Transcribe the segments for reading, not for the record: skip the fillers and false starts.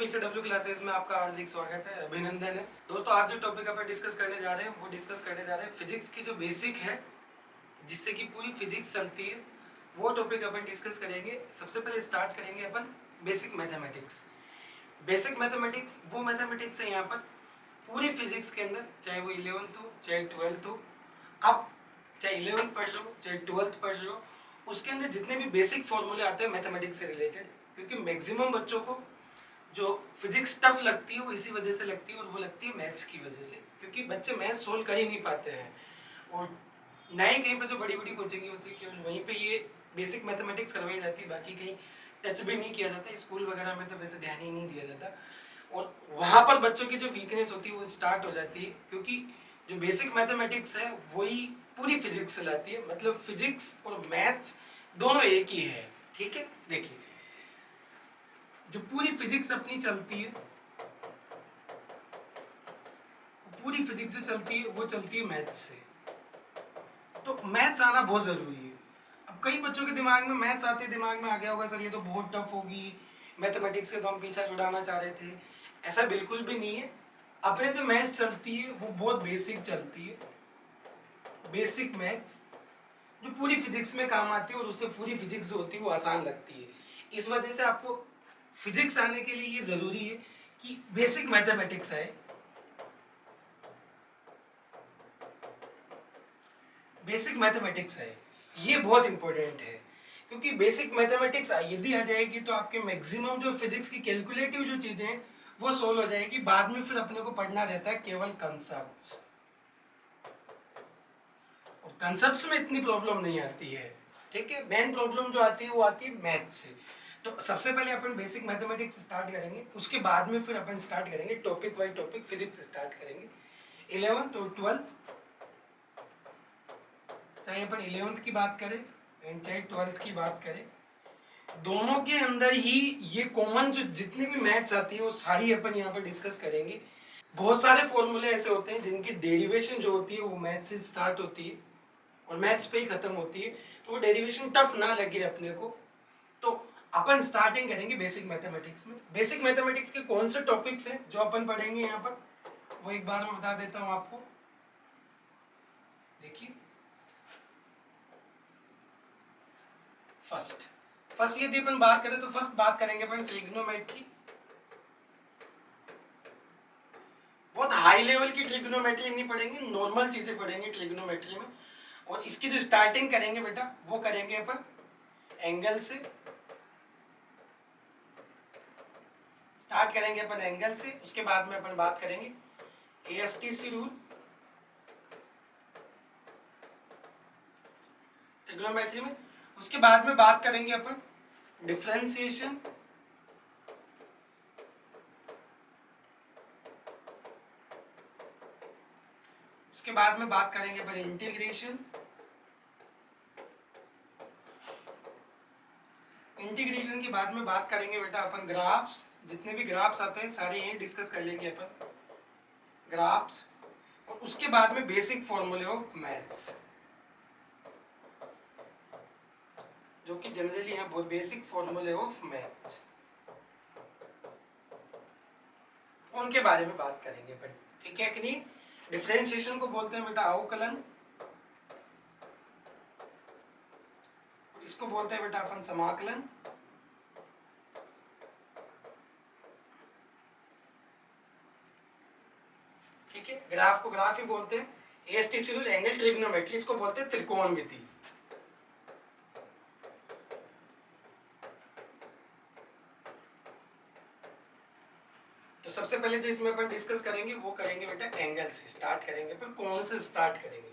पीसीडब्ल्यू classes में आपका हार्दिक स्वागत है, अभिनंदन है। दोस्तों आज जो टॉपिक अपन डिस्कस करने जा रहे हैं वो डिस्कस करने जा रहे हैं फिजिक्स की जो बेसिक है जिससे कि पूरी फिजिक्स चलती है, वो टॉपिक अपन डिस्कस करेंगे। सबसे पहले स्टार्ट करेंगे अपन बेसिक मैथमेटिक्स। बेसिक मैथमेटिक्स वो मैथमेटिक्स है यहाँ पर पूरी फिजिक्स के अंदर, चाहे वो 11th हो चाहे 12th हो। आप चाहे 11th पढ़ लो चाहे 12th पढ़ लो, उसके अंदर जितने भी बेसिक फॉर्मूले आते हैं मैथमेटिक्स से रिलेटेड, क्योंकि मैक्सिमम बच्चों को जो फिजिक्स टफ लगती है वो इसी वजह से लगती है, और वो लगती है मैथ्स की वजह से, क्योंकि बच्चे मैथ्स सोल्व कर ही नहीं पाते हैं। और ना ही कहीं पे जो बड़ी बड़ी कोचिंग होती है केवल वहीं पे ये बेसिक मैथमेटिक्स करवाई जाती है, बाकी कहीं टच भी नहीं किया जाता। स्कूल वगैरह में तो वैसे ध्यान ही नहीं दिया जाता, और वहाँ पर बच्चों की जो वीकनेस होती है वो स्टार्ट हो जाती है, क्योंकि जो बेसिक मैथमेटिक्स है वही पूरी फिजिक्स चलाती है। मतलब फिजिक्स और मैथ्स दोनों एक ही है, ठीक है। देखिए जो पूरी फिजिक्स अपनी चलती है, पूरी फिजिक्स जो चलती है वो चलती है मैथ्स से। तो मैथ्स आना बहुत जरूरी है। अब कई बच्चों के दिमाग में मैथ्स आते दिमाग में आ गया होगा, सर ये तो बहुत टफ होगी, मैथमेटिक्स से तो हम पीछा छुड़ाना चाह रहे थे। ऐसा बिल्कुल भी नहीं है। अपने जो मैथ्स चलती है वो बहुत बेसिक चलती है, बेसिक मैथ्स जो पूरी फिजिक्स में काम आती है, और उससे पूरी फिजिक्स जो होती है वो आसान लगती है। इस वजह से आपको फिजिक्स आने के लिए ये जरूरी है कि बेसिक मैथमेटिक्स आए। बेसिक मैथमेटिक्स है, ये बहुत इंपॉर्टेंट है, क्योंकि बेसिक मैथमेटिक्स यदि आ जाएगी तो आपके मैक्सिमम जो फिजिक्स की कैलकुलेटिव जो चीजें हैं वो सोल्व हो जाएगी। बाद में फिर अपने को पढ़ना रहता है केवल कंसेप्ट्स, और कंसेप्ट्स में इतनी प्रॉब्लम नहीं आती है, ठीक है। मेन प्रॉब्लम जो आती है वो आती है मैथ से। तो सबसे पहले अपन बेसिक मैथमेटिक्स स्टार्ट करेंगे, उसके बाद में फिर अपन स्टार्ट करेंगे topic wise topic physics start करेंगे। 11th और 12th, चाहे अपन 11th की बात करें एंड चाहे 12th की बात करें, दोनों के अंदर ही ये कॉमन जो जितनी भी मैथ्स आती है वो सारी अपन यहाँ पर डिस्कस करेंगे। बहुत सारे फॉर्मूले ऐसे होते हैं जिनकी डेरिवेशन जो होती है वो मैथ्स से स्टार्ट होती है और मैथ्स पे ही खत्म होती है, तो वो डेरिवेशन टफ ना लगे अपने को। तो अपन स्टार्टिंग करेंगे बेसिक मैथमेटिक्स में। बेसिक मैथमेटिक्स के कौन से टॉपिक्स हैं जो अपन पढ़ेंगे यहाँ पर, वो एक बार मैं बता देता हूँ आपको। देखिए फर्स्ट यदि अपन बात करें तो फर्स्ट बात करेंगे अपन ट्रिग्नोमेट्री। बहुत हाई लेवल की ट्रिग्नोमेट्री नहीं पढ़ेंगे, नॉर्मल चीजें पढ़ेंगे ट्रिग्नोमेट्री में। और इसकी जो स्टार्टिंग करेंगे बेटा वो करेंगे अपन एंगल से, स्टार्ट करेंगे अपन एंगल से। उसके बाद में अपन बात करेंगे एएसटीसी रूल ट्रिग्नोमेट्री में। उसके बाद में बात करेंगे अपन डिफरेंशिएशन, उसके बाद में बात करेंगे अपन इंटीग्रेशन। इंटीग्रेशन के बाद में बात करेंगे बेटा अपन ग्राफ्स। जितने भी ग्राफ्स आते हैं सारे यहीं डिस्कस कर लेंगे अपन ग्राफ्स। और उसके बाद में बेसिक फॉर्मूले ऑफ मैथ्स, जो कि जनरली यहाँ बहुत बेसिक फॉर्मूले ऑफ मैथ्स, उनके बारे में बात करेंगे अपन, ठीक है कि नहीं। डिफरेंशिएशन को बोलते हैं बेटा अवकलन, इसको बोलते हैं बेटा अपन समाकलन, ठीक है। ग्राफ को ग्राफ ही बोलते हैं, एएसटीसी रूल एंगल ट्रिग्नोमेट्री इसको बोलते हैं त्रिकोणमिति। तो सबसे पहले जो इसमें अपन डिस्कस करेंगे वो करेंगे बेटा एंगल से स्टार्ट करेंगे, पर कौन से स्टार्ट करेंगे,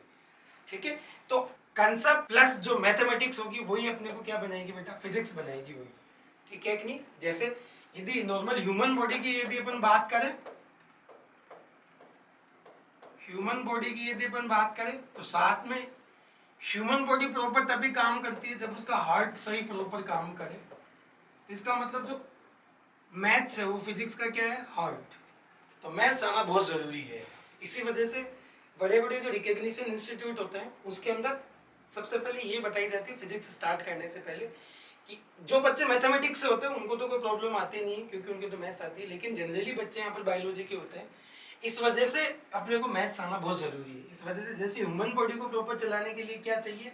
ठीक है। तो कंसेप्ट प्लस जो मैथमेटिक्स होगी वही अपने को क्या बनाएगी बेटा, फिजिक्स बनाएगी वही, ठीक है कि नहीं। जैसे यदि नॉर्मल ह्यूमन बॉडी की यदि अपन बात करें, ह्यूमन बॉडी की यदि अपन बात करें तो साथ में ह्यूमन बॉडी प्रॉपर तभी काम करती है जब उसका हार्ट सही प्रॉपर काम करे। तो इसका मतलब जो मैथ्स है वो फिजिक्स का क्या है, हार्ट। तो मैथ्स आना बहुत जरूरी है। इसी वजह से बड़े बड़े जो रिकॉग्निशन इंस्टीट्यूट होते हैं उसके अंदर सबसे पहले ये बताई जाती है फिजिक्स स्टार्ट करने से पहले कि जो बच्चे मैथमेटिक्स से होते हैं उनको तो कोई प्रॉब्लम आती नहीं है क्योंकि उनके तो मैथ्स आती है, लेकिन जनरली बच्चे यहाँ पर बायोलॉजी के होते हैं, इस वजह से अपने को मैथ्स आना बहुत जरूरी है। इस वजह से जैसे ह्यूमन बॉडी को प्रॉपर चलाने के लिए क्या चाहिए,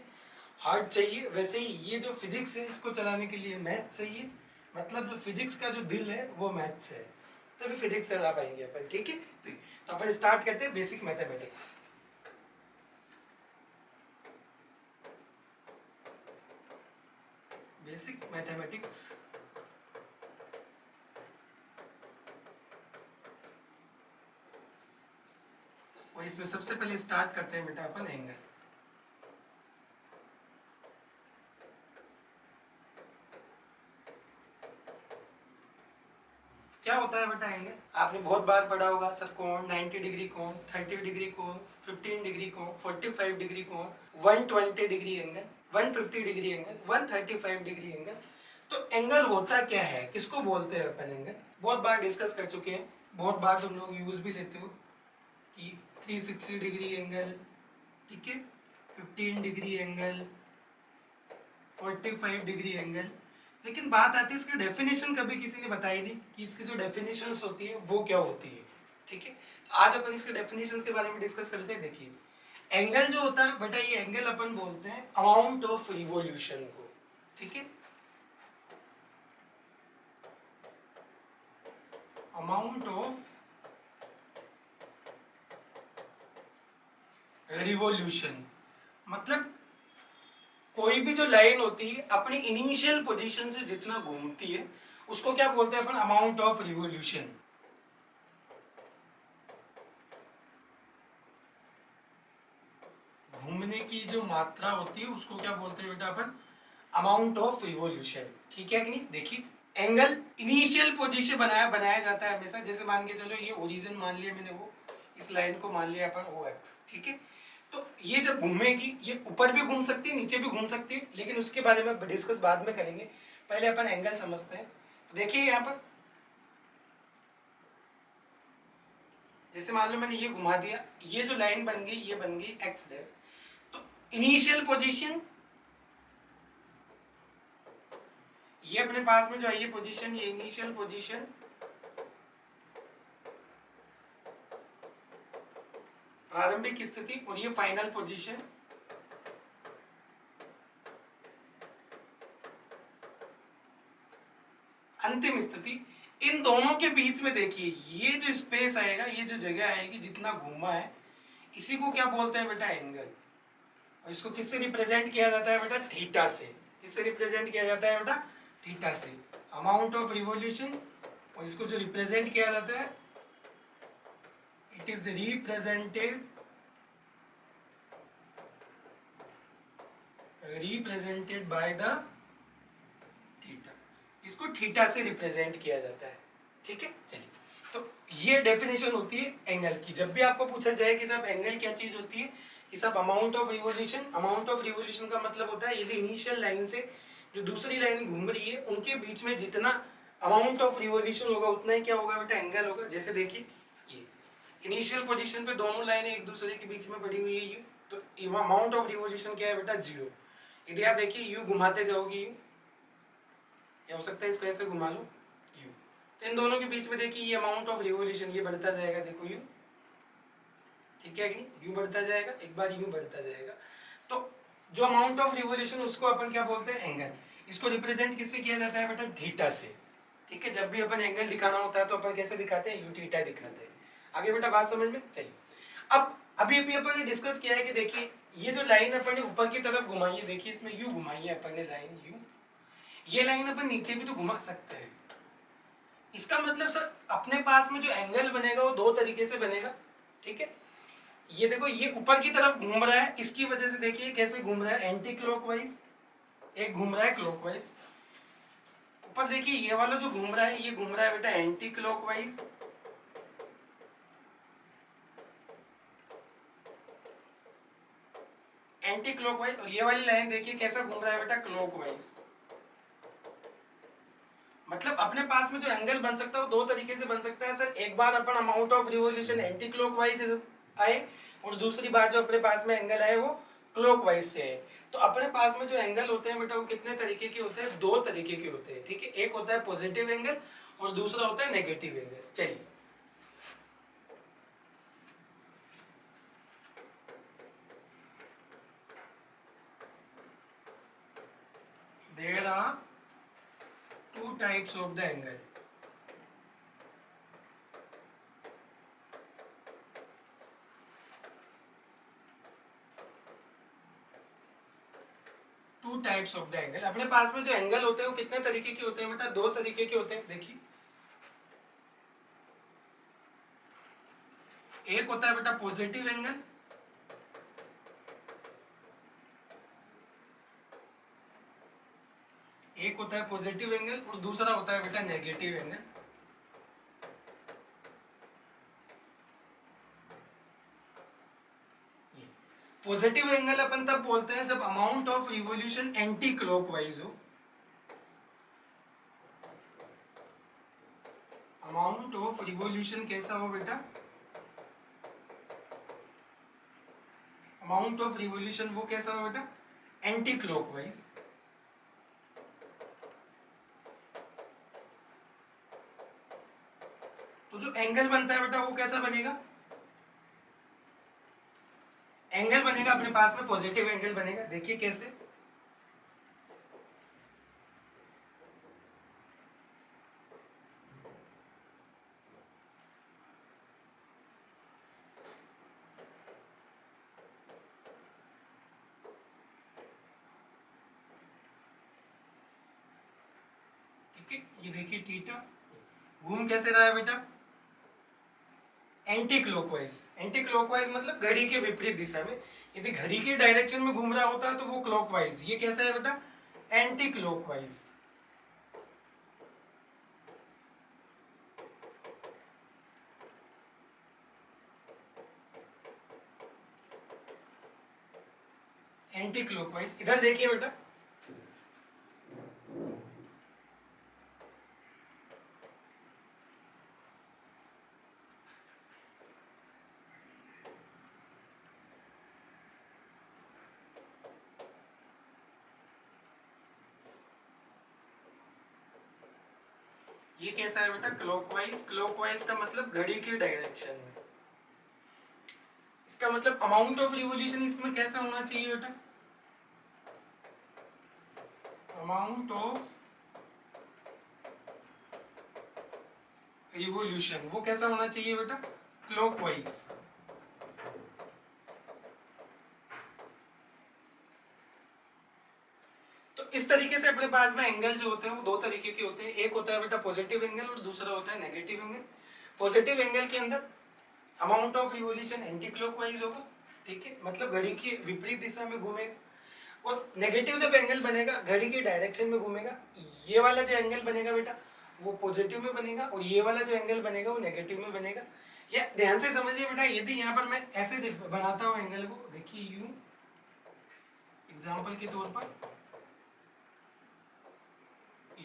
हार्ट चाहिए, वैसे ही ये जो फिजिक्स है इसको चलाने के लिए मैथ्स चाहिए। मतलब जो फिजिक्स का जो दिल है वो मैथ्स है, तभी फिजिक्स चला पाएंगे अपन। ठीक है, तो अपन स्टार्ट करते हैं बेसिक मैथमेटिक्स। बेसिक मैथमेटिक्स और इसमें सबसे पहले स्टार्ट करते हैं बेटा अपन एंगल। क्या होता है बेटा एंगल? आपने बहुत बार पढ़ा होगा सर, कोण 90 डिग्री कोण, 30 डिग्री कोण, 15 डिग्री कोण, 45 डिग्री कोण, 120 degree angle, 150 degree angle, 135 degree angle. तो एंगल होता क्या है, किसको बोलते हैं अपन एंगल? बहुत बार डिस्कस कर चुके हैं, बहुत बार तुम लोग यूज भी लेते हो कि 360 डिग्री एंगल, ठीक है, 15 डिग्री एंगल, 45 डिग्री एंगल। लेकिन बात आती है इसकी डेफिनेशन कभी किसी ने बताई नहीं कि इसकी जो डेफिनेशंस होती है वो क्या होती है। ठीक है, तो आज अपन इसके डेफिनेशंस के बारे में डिस्कस करते हैं। देखिए, एंगल जो होता है बेटा, ये एंगल अपन बोलते हैं अमाउंट ऑफ रिवॉल्यूशन को। ठीक है, अमाउंट ऑफ रिवॉल्यूशन मतलब कोई भी जो लाइन होती है अपनी इनिशियल पोजीशन से जितना घूमती है उसको क्या बोलते हैं अपन? Amount of revolution. घूमने की जो मात्रा होती है उसको क्या बोलते हैं बेटा अपन? Amount of revolution. ठीक है कि नहीं? देखिए, एंगल इनिशियल पोजीशन बनाया जाता है हमेशा। जैसे मान के चलो ये ओरिजिन मान लिया मैंने, वो इस लाइन को मान लिया अपन ओ एक्स। ठीक है, तो ये जब घूमेगी ये ऊपर भी घूम सकती है, नीचे भी घूम सकती है, लेकिन उसके बारे में डिस्कस बाद में करेंगे। पहले अपन एंगल समझते हैं। तो देखिए यहाँ पर, जैसे मान लो मैंने ये घुमा दिया, ये जो लाइन बन गई ये बन गई एक्स डैश। तो इनिशियल पोजीशन, ये अपने पास में जो है ये पोजीशन, ये इनिशियल पोजीशन, प्रारंभिक स्थिति, और ये फाइनल पोजीशन, अंतिम स्थिति। इन दोनों के बीच में देखिए ये जो स्पेस आएगा, ये जो जगह आएगी जितना घूमा है, इसी को क्या बोलते हैं बेटा? एंगल। और इसको किससे रिप्रेजेंट किया जाता है बेटा? थीटा से। किससे रिप्रेजेंट किया जाता है बेटा? थीटा से। अमाउंट ऑफ रिवॉल्यूशन, और इसको जो रिप्रेजेंट किया जाता है, it is represented by the theta. इसको थीटा से रिप्रेजेंट किया जाता है। ठीक है, चलिए, तो ये डेफिनेशन होती है एंगल की। जब भी आपको पूछा जाए कि साहब एंगल क्या चीज होती है, कि साहब amount of revolution. Amount of revolution का मतलब होता है यदि इनिशियल लाइन से जो दूसरी लाइन घूम रही है उनके बीच में जितना अमाउंट ऑफ रिवॉल्यूशन होगा उतना ही क्या होगा बेटा? एंगल होगा। जैसे देखिए, ये इनिशियल पोजीशन पे दोनों लाइनें एक दूसरे के बीच में पड़ी हुई है यू, तो अमाउंट ऑफ रिवॉल्यूशन क्या है बेटा? 0। यदि आप देखिए यू घुमाते जाओगे यू, या हो सकता है इसको ऐसे घुमा लो यू, तो इन दोनों के बीच में देखिए ये अमाउंट ऑफ रिवॉल्यूशन ये बढ़ता जाएगा। देखो यू, ठीक है कि यू बढ़ता जाएगा, एक बार यू बढ़ता जाएगा। तो जो अमाउंट ऑफ रिवॉल्यूशन उसको अपन क्या बोलते हैं? एंगल। इसको रिप्रेजेंट किससे किया जाता है बेटा? थीटा से। ठीक है, जब भी अपन एंगल दिखाना होता है तो अपन कैसे दिखाते हैं? यू थीटा दिखाते हैं। आगे बेटा बात समझ में? चलिए, अब अभी अभी अपन ने डिस्कस किया है कि देखिए ये जो लाइन अपन ने ऊपर की तरफ घुमाई है, देखिए इसमें यू घुमाई है अपन ने लाइन यू, ये लाइन अपन नीचे भी तो घुमा सकते हैं। इसका मतलब सर अपने पास में जो एंगल बनेगा वो दो तरीके से बनेगा। ठीक है, ये देखो ये ऊपर की तरफ घूम रहा है, इसकी वजह से देखिए कैसे घूम रहा है? एंटी क्लॉकवाइज, एक घूम रहा है क्लॉकवाइज। ऊपर देखिए ये वाला जो घूम रहा है ये घूम रहा है बेटा एंटी क्लॉकवाइज, एंटी क्लॉकवाइज। और ये वाली लाइन देखिए कैसा घूम रहा है बेटा? क्लॉकवाइज। मतलब अपने पास में जो एंगल बन सकता है वो दो तरीके से बन सकता है सर। एक बार अपन amount of revolution anticlockwise आए, और दूसरी बार जो अपने पास में एंगल आए वो क्लॉकवाइज से है। तो अपने पास में जो एंगल होते हैं बेटा वो कितने तरीके के होते हैं, दो तरीके के होते हैं, ठीक है। एक होता है पॉजिटिव एंगल और दूसरा होता है नेगेटिव एंगल। चलिए, there are two types of the angle. Two types of the angle. अपने पास में जो एंगल होते हैं वो कितने तरीके के होते हैं बेटा, दो तरीके के होते हैं। देखिए, एक होता है बेटा पॉजिटिव एंगल, एक होता है पॉजिटिव एंगल और दूसरा होता है बेटा नेगेटिव एंगल। पॉजिटिव एंगल अपन तब बोलते हैं जब amount of revolution anti clockwise हो। अमाउंट ऑफ रिवॉल्यूशन कैसा हो बेटा, अमाउंट ऑफ रिवॉल्यूशन वो कैसा हो बेटा, एंटी क्लॉकवाइज। तो जो एंगल बनता है बेटा वो कैसा बनेगा, एंगल बनेगा अपने पास में पॉजिटिव एंगल बनेगा। देखिए कैसे, ठीक है। ये देखिए थीटा घूम कैसे रहा है बेटा, एंटी क्लॉकवाइज। एंटी क्लॉकवाइज मतलब घड़ी के विपरीत दिशा में। यदि घड़ी के डायरेक्शन में घूम रहा होता तो वो क्लॉकवाइज, ये कैसा है बेटा, एंटी क्लॉकवाइज। Anti clockwise. इधर देखिए बेटा, ये कैसा है बेटा, क्लॉकवाइज। क्लॉकवाइज का मतलब घड़ी के डायरेक्शन में। इसका मतलब अमाउंट ऑफ रिवॉल्यूशन इसमें कैसा होना चाहिए बेटा, अमाउंट ऑफ रिवॉल्यूशन वो कैसा होना चाहिए बेटा, क्लॉकवाइज। तो इस तरीके से अपने पास में एंगल जो होते हैं वो दो तरीके के होते हैं। एक होता है बेटा पॉजिटिव एंगल और दूसरा होता है नेगेटिव एंगल। पॉजिटिव एंगल के अंदर amount of revolution anti clockwise होगा, ठीक है, मतलब घड़ी की विपरीत दिशा में घूमेगा। और नेगेटिव जब एंगल बनेगा घड़ी के डायरेक्शन में घूमेगा। ये वाला जो एंगल बनेगा बेटा वो पॉजिटिव में बनेगा और ये वाला जो एंगल बनेगा वो नेगेटिव में बनेगा। या ध्यान से समझिए बेटा, यदि यहाँ पर मैं ऐसे बनाता हूँ एंगल को, देखिए यूं, एग्जाम्पल के तौर पर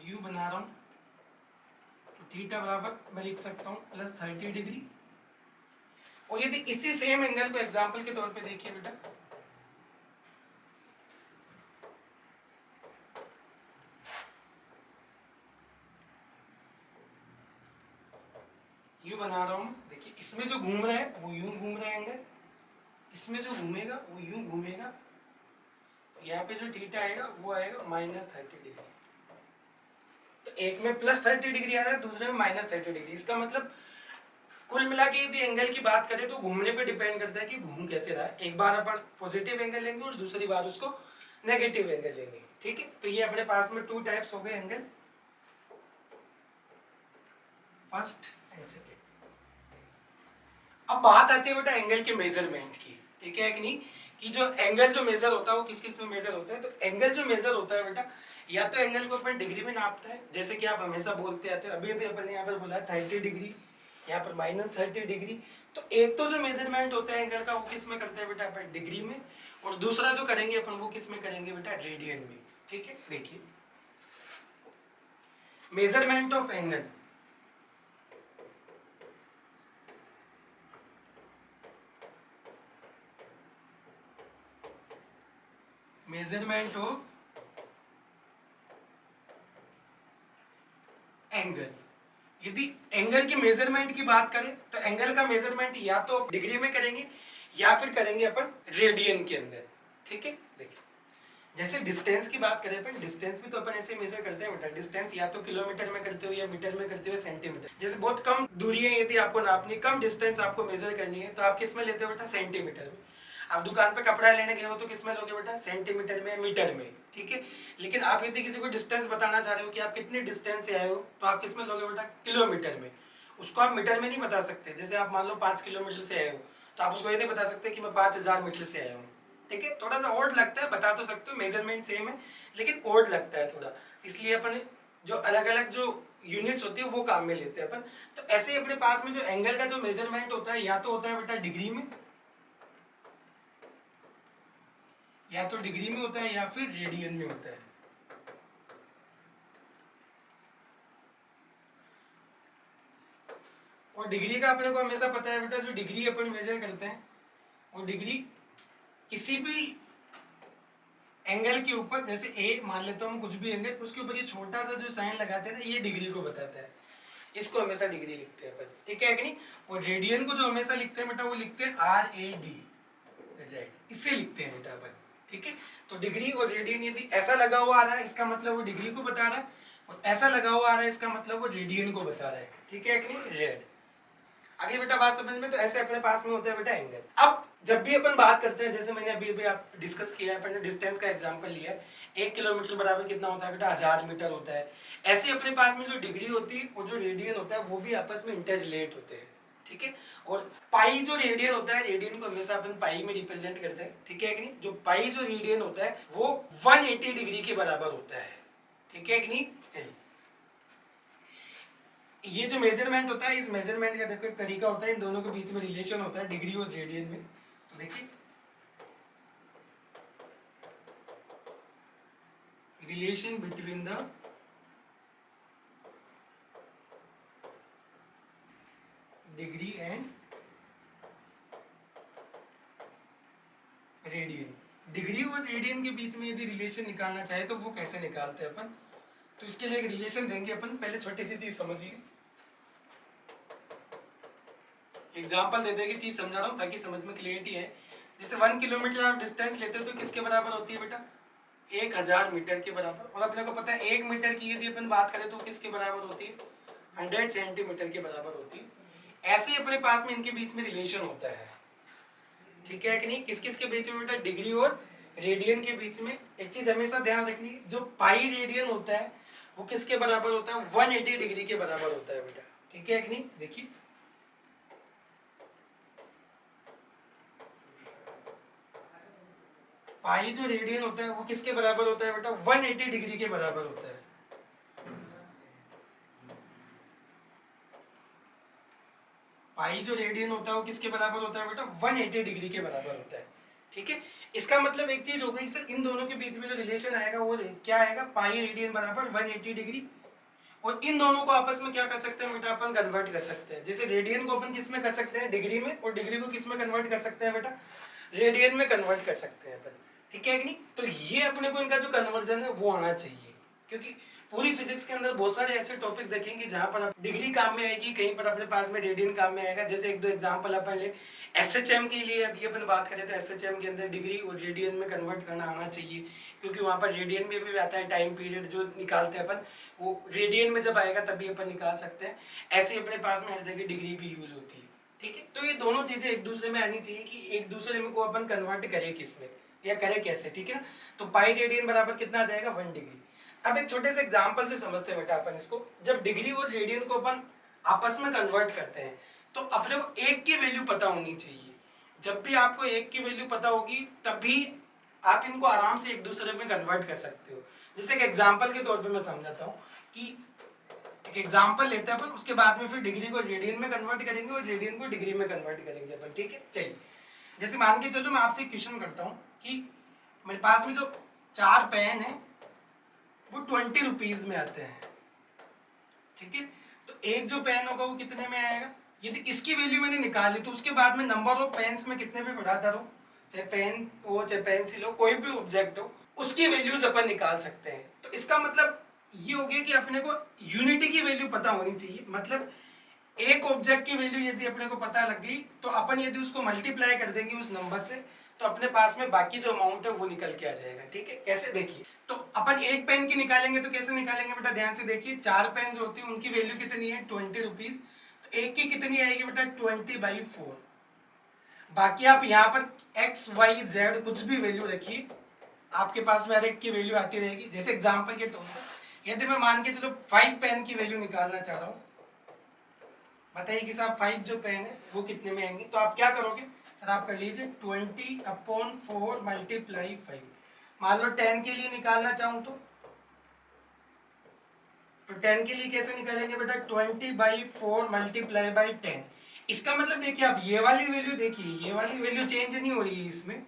यू बना रहा हूं, तो थीटा बराबर मैं लिख सकता हूं +30 डिग्री। और यदि इसी सेम एंगल को एग्जांपल के तौर पे देखिए बेटा, यू बना रहा हूं, देखिए इसमें जो घूम रहा है वो यूं घूम रहा है एंगल, इसमें जो घूमेगा वो यूं घूमेगा। तो यहाँ पे जो थीटा आएगा वो आएगा -30 डिग्री। तो एक में +30 डिग्री आ रहा है, दूसरे में -30 डिग्री। इसका मतलब कुल मिला के यदि एंगल की बात करें तो घूमने पे डिपेंड करता है कि घूम कैसे रहा है। एक बार अपन पॉजिटिव एंगल लेंगे और दूसरी बार उसको नेगेटिव एंगल लेंगे, ठीक है। तो ये अपने पास में टू टाइप्स हो गए एंगल, फर्स्ट एंड सेकेंड। अब बात आती है बेटा एंगल के मेजरमेंट की, ठीक है कि नहीं, कि जो एंगल जो मेजर होता है वो किस किस में मेजर होता है। तो एंगल जो मेजर होता है बेटा, या तो एंगल को अपन डिग्री में नापते हैं, जैसे कि आप हमेशा बोलते आते हो, अभी अभी अपन ने यहाँ पर बोला 30 डिग्री, यहाँ पर -30 डिग्री। तो एक तो जो मेजरमेंट होता है एंगल का वो किस में करते हैं बेटा अपन, डिग्री में। और दूसरा जो करेंगे अपन वो किस में करेंगे बेटा, रेडियन में, ठीक है। देखिए measurement of angle, measurement of angle. यदि एंगल की मेजरमेंट की बात करें तो एंगल का मेजरमेंट या तो डिग्री में करेंगे या फिर करेंगे अपन रेडियन के अंदर। ठीक है, देखिए जैसे डिस्टेंस की बात करें अपन, डिस्टेंस भी तो अपन ऐसे मेजर करते हैं बेटा। डिस्टेंस या तो किलोमीटर में करते हो या मीटर में करते हो, सेंटीमीटर। जैसे बहुत कम दूरी है, यदि आपको नापनी, कम डिस्टेंस आपको मेजर करनी है तो आप किस में लेते हो बेटा? सेंटीमीटर में। आप दुकान पे कपड़ा लेने गए हो तो किस में लोगे बेटा? सेंटीमीटर में, मीटर में। ठीक है, लेकिन आप यदि किसी को डिस्टेंस बताना चाह रहे हो कि आप कितने डिस्टेंस से आए हो तो आप किस में लोगे बेटा? किलोमीटर में। उसको आप मीटर में नहीं बता सकते। जैसे आप मान लो 5 किलोमीटर से आए हो तो आप उसको ये नहीं बता सकते कि मैं 5000 मीटर से आया हूँ। ठीक है, थोड़ा सा ओड लगता है, बता तो सकते हो, मेजरमेंट सेम है लेकिन ओड लगता है थोड़ा, इसलिए अपन जो अलग अलग जो यूनिट्स होती है वो काम में लेते हैं अपन। तो ऐसे ही अपने पास में जो एंगल का जो मेजरमेंट होता है या तो होता है बेटा डिग्री में, या तो डिग्री में होता है या फिर रेडियन में होता है। और डिग्री का अपने को हमेशा पता है बेटा, जो डिग्री अपन मेजर करते हैं वो डिग्री किसी भी एंगल के ऊपर, जैसे ए मान लेता हूँ कुछ भी एंगल, उसके ऊपर ये छोटा सा जो साइन लगाते हैं ना, ये डिग्री को बताता है। इसको हमेशा डिग्री लिखते हैं अपन। ठीक है कि नहीं? और रेडियन को जो हमेशा लिखते हैं बेटा वो लिखते हैं RAD, इससे लिखते हैं बेटा अपन। ठीक है, तो डिग्री और रेडियन यदि ऐसा लगा हुआ आ रहा है इसका मतलब वो डिग्री को बता रहा है, और ऐसा लगा हुआ आ रहा है इसका मतलब वो रेडियन को बता रहा है। ठीक है कि नहीं? रेड। आगे बेटा बात समझ में? तो ऐसे अपने पास में होता है बेटा एंगल। अब जब भी अपन बात करते हैं, जैसे मैंने अभी अभी आप डिस्कस किया है, अपन ने डिस्टेंस का एग्जांपल लिया है, 1 किलोमीटर बराबर कितना होता है बेटा? 1000 मीटर होता है। ऐसे अपने पास में जो डिग्री होती है और जो रेडियन होता है वो भी आपस में इंटर रिलेट होते हैं। ठीक है, और पाई जो रेडियन होता है, रेडियन को हमेशा अपन पाई में रिप्रेजेंट करते हैं। ठीक है कि नहीं? जो पाई जो रेडियन होता है वो 180 डिग्री के बराबर होता है। ठीक है कि नहीं? चलिए, ये जो मेजरमेंट होता है, इस मेजरमेंट का देखो एक तरीका होता है, इन दोनों के बीच में रिलेशन होता है डिग्री और रेडियन में। तो देखिए relation between the degree and radian. Degree और रेडियन के बीच में यदि रिलेशन निकालना चाहे तो वो कैसे निकालते हैं अपन? तो इसके लिए एक रिलेशन देंगे अपन। पहले छोटी सी चीज समझिए, एग्जांपल दे देगी चीज समझा रहा हूँ ताकि समझ में क्लियरिटी है। जैसे 1 किलोमीटर आप डिस्टेंस लेते हो तो किसके बराबर होती है बेटा? 1000 मीटर के बराबर। और अपने को पता है 1 मीटर की यदि अपन बात करें तो किसके बराबर होती है? 100 सेंटीमीटर के बराबर होती है। ऐसे ही अपने पास में इनके बीच में रिलेशन होता है। ठीक है कि नहीं? किस किस के बीच में बेटा? डिग्री और रेडियन के बीच में। एक चीज हमेशा ध्यान रखनी, जो पाई रेडियन होता है वो किसके बराबर होता है? 180 डिग्री के बराबर होता है बेटा। ठीक है कि नहीं? देखिए पाई जो रेडियन होता है वो किसके बराबर होता है बेटा? 180 डिग्री के बराबर होता है। पाई जो रेडियन होता है वो किसके बराबर होता है बेटा? 180 डिग्री के बराबर होता है। ठीक है, इसका मतलब एक चीज हो गई सर, इन दोनों के बीच में जो रिलेशन आएगा वो क्या आएगा? पाई रेडियन बराबर 180 डिग्री। और इन दोनों को आपस में क्या कर सकते हैं बेटा? अपन कन्वर्ट कर सकते हैं। जैसे रेडियन को अपन किस में कर सकते हैं? डिग्री में। और डिग्री को किस में कन्वर्ट कर सकते हैं बेटा? रेडियन में कन्वर्ट कर सकते हैं अपन। ठीक है कि नहीं? तो ये अपने को इनका जो कन्वर्जन है वो आना चाहिए, क्योंकि पूरी फिजिक्स के अंदर बहुत सारे ऐसे टॉपिक देखेंगे जहां पर डिग्री काम में आएगी, कहीं पर अपने पास में रेडियन काम में आएगा। जैसे एक दो एग्जांपल अपन ले, एसएचएम के लिए यदि अपन बात करें तो एसएचएम के अंदर डिग्री और रेडियन में कन्वर्ट करना आना चाहिए, क्योंकि वहां पर रेडियन में भी आता है टाइम पीरियड जो निकालते हैं अपन, वो रेडियन में जब आएगा तभी अपन निकाल सकते हैं। ऐसे ही अपने पास में हर जगह डिग्री भी यूज होती है। ठीक है, तो ये दोनों चीजें एक दूसरे में आनी चाहिए कि एक दूसरे में को अपन कन्वर्ट करें किस में या करें कैसे। ठीक है ना? तो पाई रेडियन बराबर कितना आ जाएगा? 1 डिग्री। अब एक छोटे से एग्जांपल से समझते हैं बेटा अपन इसको। जब डिग्री और रेडियन को अपन आपस में कन्वर्ट करते हैं तो अपने को एक की वैल्यू पता होनी चाहिए। जब भी आपको एक की वैल्यू पता होगी तभी आप इनको आराम से एक दूसरे में कन्वर्ट कर सकते हो। जैसे एक एग्जांपल के तौर पे मैं समझाता हूँ कि एक एग्जांपल लेते हैं अपन, उसके बाद में फिर डिग्री को रेडियन में कन्वर्ट करेंगे और रेडियन को डिग्री में कन्वर्ट करेंगे अपन। ठीक है, चलिए जैसे मान के चलो मैं आपसे क्वेश्चन करता हूँ कि मेरे पास में जो 4 पेन है वो 20 रुपीज में आते हैं। ठीक है, तो एक जो पेन होगा वो कितने में आएगा? यदि इसकी वैल्यू मैंने निकाली तो उसके बाद में नंबर ऑफ पेन्स में कितने पे बढ़ाता रहूं, चाहे पेन हो चाहे पेंसिल हो, कोई भी ऑब्जेक्ट हो, उसकी वैल्यूज अपन निकाल सकते हैं। तो इसका मतलब ये हो गया कि अपने को यूनिटी की वैल्यू पता होनी चाहिए। मतलब एक ऑब्जेक्ट की वैल्यू यदि अपने को पता लग गई तो अपन यदि उसको मल्टीप्लाई कर देंगे उस नंबर से तो अपने पास में बाकी जो अमाउंट है वो निकल के आ जाएगा। ठीक है, कैसे देखिए, तो अपन एक पेन की निकालेंगे तो कैसे निकालेंगे बेटा, ध्यान से देखिए। 4 पेन जो होती है उनकी वैल्यू कितनी है, 20 रुपीज। तो एक की कितनी आएगी बेटा, 20/4। बाकी आप यहाँ पर एक्स वाई जेड कुछ भी वैल्यू रखिए, आपके पास में हर एक की वैल्यू आती रहेगी। जैसे एग्जांपल के तौर पर यदि मैं मान के चलो 5 पेन की वैल्यू निकालना चाह रहा हूँ, बताइए कि साहब 5 जो पेन है वो कितने में आएंगे। तो आप क्या करोगे सर, आप कर लीजिए 20/4 मल्टीप्लाई 5। मान लो 10 के लिए निकालना चाहूँ तो 10 के लिए कैसे निकालेंगे बेटा, 20/4 मल्टीप्लाई बाई 10। इसका मतलब देखिए, आप ये वाली वैल्यू देखिए, ये वाली वैल्यू चेंज नहीं हो रही है इसमें,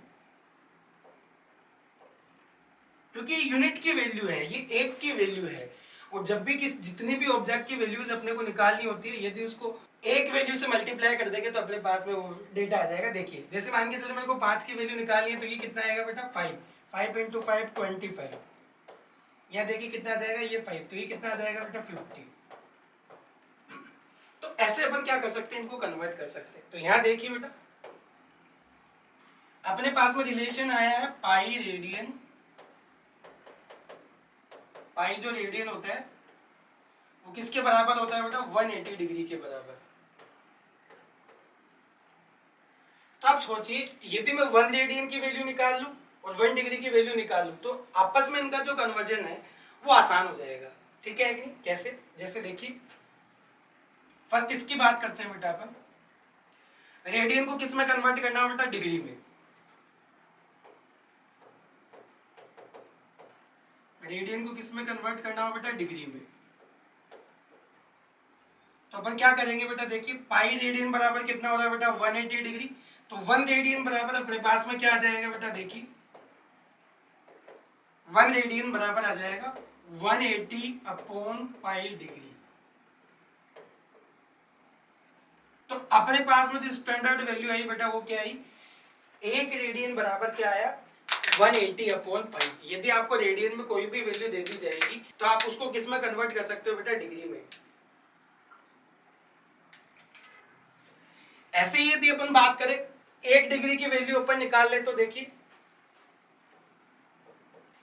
क्योंकि यूनिट की वैल्यू है, ये एक की वैल्यू है। और जब भी जितनी भी ऑब्जेक्ट की वैल्यूज अपने को निकालनी होती है, यदि उसको एक वैल्यू से मल्टीप्लाई कर देंगे तो अपने पास में वो डेटा आ जाएगा। देखिए जैसे मान के चलो मेरे को 5 की वैल्यू निकालनी है तो ये कितना आएगा बेटा, 5। 5 × 5 25। यहाँ देखिए कितना आ जाएगा, ये 5, तो ये कितना आ जाएगा बेटा, 50। तो ऐसे अपन क्या कर सकते हैं, इनको कन्वर्ट कर सकते हैं। तो यहाँ देखिए बेटा, अपने पास में रिलेशन आया है पाई रेडियन। पाई जो रेडियन होता है वो किसके बराबर होता है बेटा, 180 डिग्री के बराबर। तो आप सोचिए, यदि मैं 1 रेडियन की वैल्यू निकाल लूं और 1 डिग्री की वैल्यू निकाल लूं तो आपस में इनका जो कन्वर्जन है वो आसान हो जाएगा। ठीक है कि नहीं, कैसे, जैसे देखिए फर्स्ट इसकी बात करते हैं बेटा अपन। रेडियन को किस में कन्वर्ट करना है बेटा, डिग्री में। रेडियन को किस में कन्वर्ट करना हो बेटा, डिग्री में। तो अपन क्या करेंगे बेटा, देखिए पाई रेडियन बराबर कितना हो रहा है बेटा, 180 डिग्री। तो 1 रेडियन बराबर अपने पास में क्या आ जाएगा बेटा, देखिए 1 रेडियन बराबर आ जाएगा 180/पाई डिग्री। तो अपने पास में जो स्टैंडर्ड वैल्यू आई बेटा वो क्या आई, 1 रेडियन बराबर क्या आया, 180/पाई। यदि आपको रेडियन में कोई भी वैल्यू दे दी जाएगी तो आप उसको किस में कन्वर्ट कर सकते हो बेटा, डिग्री में। ऐसे ही यदि अपन बात करें 1 डिग्री की वैल्यू अपन निकाल ले तो देखिए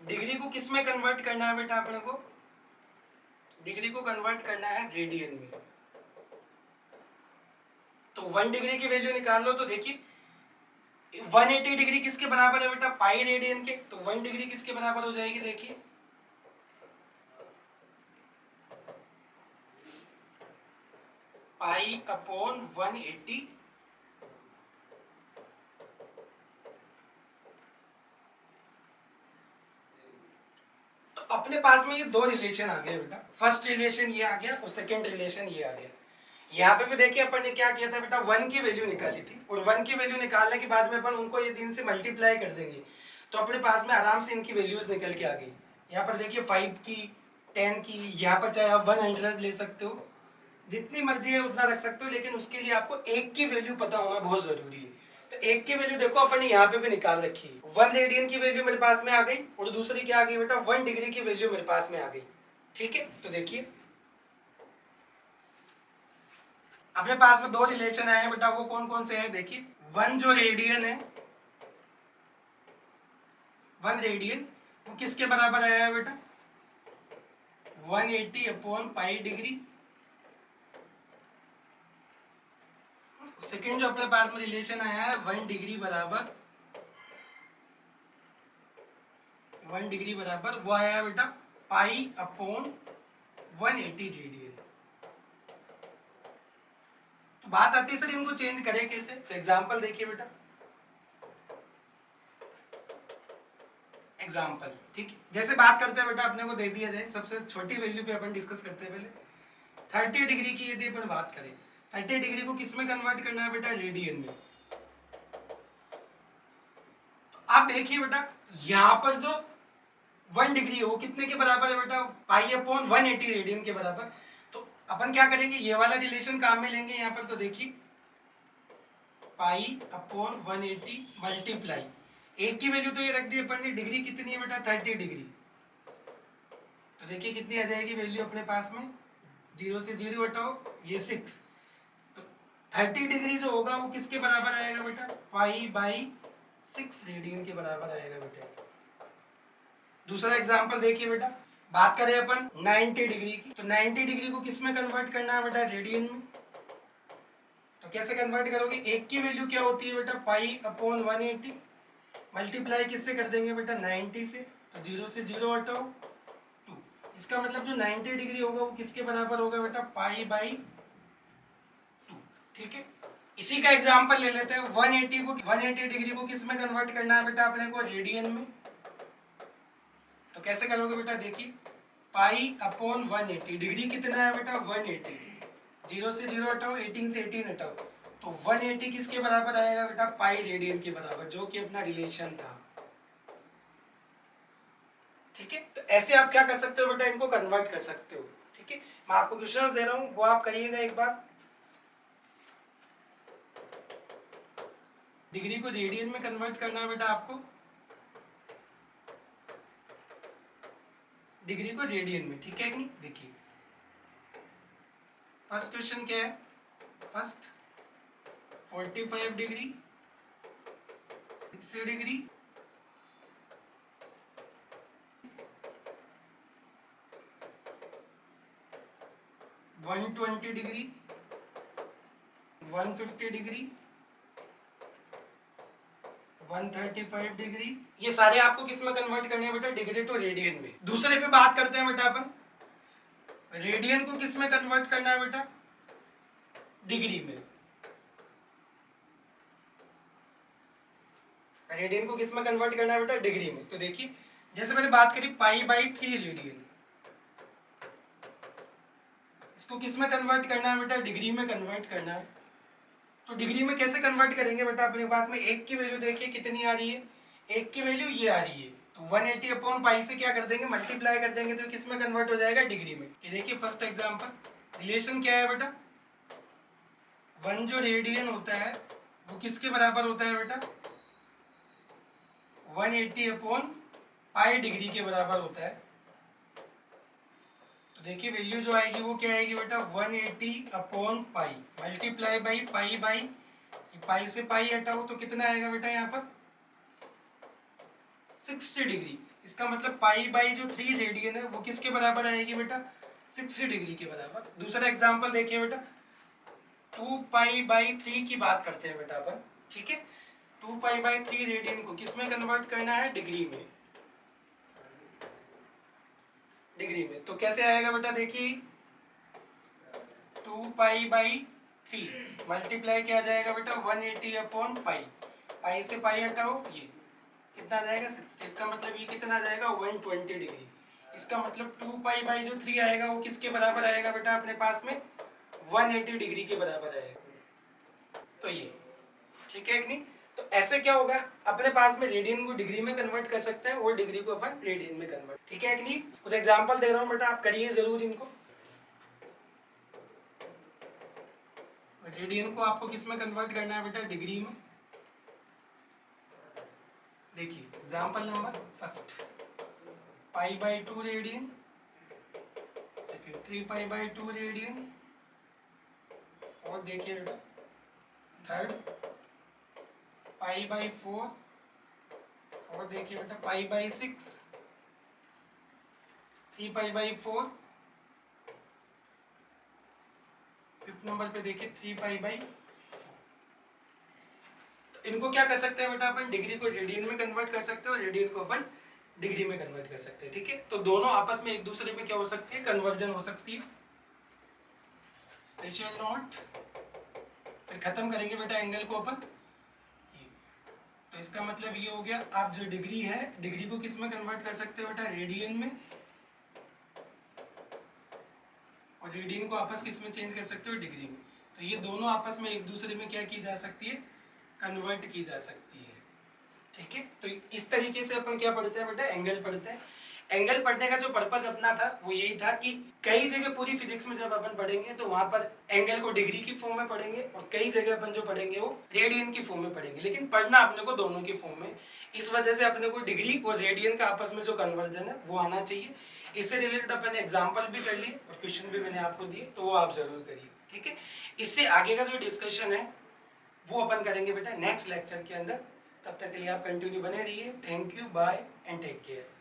डिग्री को किस में कन्वर्ट करना है बेटा, अपने को डिग्री को कन्वर्ट करना है रेडियन में। तो 1 डिग्री की वैल्यू निकाल लो तो देखिए 180 डिग्री किसके बराबर है बेटा, पाई रेडियन के। तो 1 डिग्री किसके बराबर हो जाएगी, देखिए पाई/180। तो अपने पास में ये दो रिलेशन आ गए बेटा, फर्स्ट रिलेशन ये आ गया और सेकंड रिलेशन ये आ गया। यहाँ पे भी देखिए अपन ने क्या किया था बेटा, 1 की वैल्यू निकाली थी और 1 की वैल्यू निकालने के बाद में अपन उनको ये दिन से मल्टीप्लाई कर देंगे तो अपने पास में आराम से इनकी वैल्यूज निकल के आ गई। यहाँ पर देखिए 5 की, 10 की, यहाँ पर चाहे आप 100 ले सकते हो, जितनी मर्जी है उतना रख सकते हो, लेकिन उसके लिए आपको एक की वैल्यू पता होना बहुत जरूरी है। तो एक की वैल्यू देखो अपन ने यहाँ पे भी निकाल रखी है, 1 रेडियन की वैल्यू मेरे पास में आ गई और दूसरी क्या आ गई बेटा, 1 डिग्री की वैल्यू मेरे पास में आ गई। ठीक है, तो देखिए अपने पास में दो रिलेशन आए हैं बेटा, वो कौन कौन से हैं, देखिए 1 जो रेडियन है, 1 रेडियन वो किसके बराबर आया है बेटा, 180/पाई डिग्री। सेकेंड जो अपने पास में रिलेशन आया है 1 डिग्री बराबर, 1 डिग्री बराबर वो आया है बेटा पाई/180 रेडियन। तो बात आती है सर इनको चेंज करें कैसे, तो एग्जांपल देखिए बेटा, एग्जांपल ठीक है, जैसे बात करते हैं बेटा अपने को दे दिया जाए, सबसे छोटी वैल्यू पे अपन डिस्कस करते हैं पहले 30 डिग्री की यदि अपन बात करें, 30 डिग्री को किस में कन्वर्ट करना है बेटा, रेडियन में। तो आप देखिए बेटा यहाँ पर जो 1 डिग्री है वो कितने के बराबर है बेटा, पाई/180 रेडियन के बराबर। तो अपन क्या करेंगे, ये वाला रिलेशन काम में लेंगे यहाँ पर। तो देखिए पाई/180 मल्टीप्लाई एक की वैल्यू तो ये रख दी अपन ने, डिग्री कितनी है बेटा 30 डिग्री। तो देखिए कितनी आ जाएगी वैल्यू अपने पास में, 0 से 0 हटाओ, ये 6। तो 30 डिग्री जो होगा वो किसके बराबर आएगा बेटा, पाई/6 रेडियन के बराबर आएगा बेटा। दूसरा एग्जांपल देखिए बेटा, बात करें अपन 90 डिग्री की, तो 90 डिग्री को किस में कन्वर्ट करना है बेटा, रेडियन में। तो कैसे कन्वर्ट करोगे, एक की वैल्यू क्या होती है बेटा, पाई/180, मल्टीप्लाई किससे कर देंगे बेटा, 90 से, तो 0 से 0 हटाओ 2। इसका मतलब जो 90 डिग्री होगा वो किसके बराबर होगा बेटा, पाई/2। ठीक है, इसी का एग्जांपल ले लेते हैं, 180 डिग्री को किस में कन्वर्ट करना है बेटा अपने को, रेडियन में। तो कैसे करोगे बेटा, देखिए पाई/180, डिग्री कितना है बेटा 180, 0 से 0 हटाओ, 18 से 18 हटाओ, तो 180 किसके बराबर आएगा बेटा, पाई रेडियन के बराबर, जो कि अपना रिलेशन था। ठीक है, तो ऐसे आप क्या कर सकते हो बेटा, इनको कन्वर्ट कर सकते हो। ठीक है, मैं आपको क्वेश्चंस दे रहा हूं, वो आप करिएगा एक बार। डिग्री को रेडियन में कन्वर्ट करना है बेटा आपको, डिग्री को रेडियन में। ठीक है कि नहीं, देखिए फर्स्ट क्वेश्चन क्या है, first 45 degree, 60 degree, 120 degree, 150 degree, 135 degree, ये सारे आपको किस में कन्वर्ट करने हैं बेटा, डिग्री टू रेडियन में। दूसरे पे बात करते हैं बेटा अपन, रेडियन को किस में कन्वर्ट करना है बेटा, डिग्री में। रेडियन को किस में कन्वर्ट करना है बेटा, डिग्री में। तो देखिए जैसे मैंने बात करी पाई/3 रेडियन, इसको किस में कन्वर्ट करना है बेटा, डिग्री में कन्वर्ट करना है। तो डिग्री में कैसे कन्वर्ट करेंगे बेटा, अपने पास में एक की वैल्यू देखिए कितनी आ रही है, एक की वैल्यू ये आ रही है, तो 180 अपॉन पाई से क्या कर देंगे, मल्टीप्लाई कर देंगे, तो किस में कन्वर्ट हो जाएगा, डिग्री में। ये देखिए फर्स्ट एग्जांपल, रिलेशन क्या है बेटा, 1 जो रेडियन होता है वो किसके बराबर होता है बेटा, 180 अपॉन पाई डिग्री के बराबर होता है। तो देखिए वैल्यू जो आएगी वो क्या आएगी बेटा, 180 upon pi multiply by pi, pi से पाई हटाओ तो कितना आएगा बेटा यहाँ पर, 60 डिग्री। इसका मतलब पाई/जो 3 रेडियन है वो किसके बराबर आएगी बेटा, 60 डिग्री के बराबर। दूसरा एग्जांपल देखिए बेटा, 2π/3 की बात करते हैं बेटा अपन। ठीक है, 2π/3 रेडियन को किस में कन्वर्ट करना है, डिग्री में। डिग्री में तो कैसे आएगा बेटा, देखिए 2π/3 मल्टीप्लाई क्या जाएगा बेटा, 180 अपॉन पाई, पाई से पाई हटाओ, ये कितना आ जाएगा 60। इसका मतलब ये कितना आ जाएगा 120 डिग्री। इसका मतलब 2π/3 आएगा वो किसके बराबर आएगा बेटा, अपने पास में 180 डिग्री के बराबर आएगा। तो ये ठीक है कि नहीं। तो ऐसे क्या होगा, अपने पास में रेडियन को डिग्री में कन्वर्ट कर सकते हैं और डिग्री को अपन रेडियन में कन्वर्ट। ठीक है कि नहीं, कुछ एग्जांपल दे रहा हूं बेटा, आप करिए जरूर इनको। रेडियन को आपको किस में कन्वर्ट करना है बेटा, डिग्री में। देखिए example number first, π/2 radian, second 3π/2 radian, और देखिए बेटा थर्ड π/4, और देखिए बेटा π/6, 3π/4, फिफ्थ नंबर पे देखिए 3π/। तो इनको क्या कर सकते हैं बेटा अपन, डिग्री को रेडियन में कन्वर्ट कर सकते हैं और रेडियन को अपन डिग्री में कन्वर्ट कर सकते हैं। ठीक है, तो दोनों आपस में एक दूसरे में क्या हो सकती है, कन्वर्जन हो सकती है। स्पेशल नोट, फिर खत्म करेंगे बेटा एंगल को अपन। तो इसका मतलब ये हो गया, आप जो डिग्री है, डिग्री को किस में कन्वर्ट कर सकते हो बेटा, रेडियन में, और रेडियन को आपस किस में चेंज कर सकते हो, डिग्री में। तो ये दोनों आपस में एक दूसरे में क्या की जा सकती है, कन्वर्ट की जा सकती है। ठीक है, तो इस तरीके से अपन क्या पढ़ते हैं बेटा, एंगल पढ़ते हैं। एंगल पढ़ने का जो पर्पस अपना था वो यही था कि कई जगह पूरी फिजिक्स में जब अपन पढ़ेंगे तो वहां पर एंगल को डिग्री की फॉर्म में पढ़ेंगे और कई जगह अपन जो पढ़ेंगे वो रेडियन की फॉर्म में पढ़ेंगे, लेकिन पढ़ना अपने को दोनों की फॉर्म में। इस वजह से अपने को डिग्री और रेडियन का आपस में जो कन्वर्जन है वो आना चाहिए। इससे रिलेटेड अपन एग्जाम्पल भी कर लिए और क्वेश्चन भी मैंने आपको दिए, तो वो आप जरूर करिए, ठीक है। इससे आगे का जो डिस्कशन है वो अपन करेंगे बेटा नेक्स्ट लेक्चर के अंदर। तब तक के लिए आप कंटिन्यू बने रहिए। Thank you, bye and take care.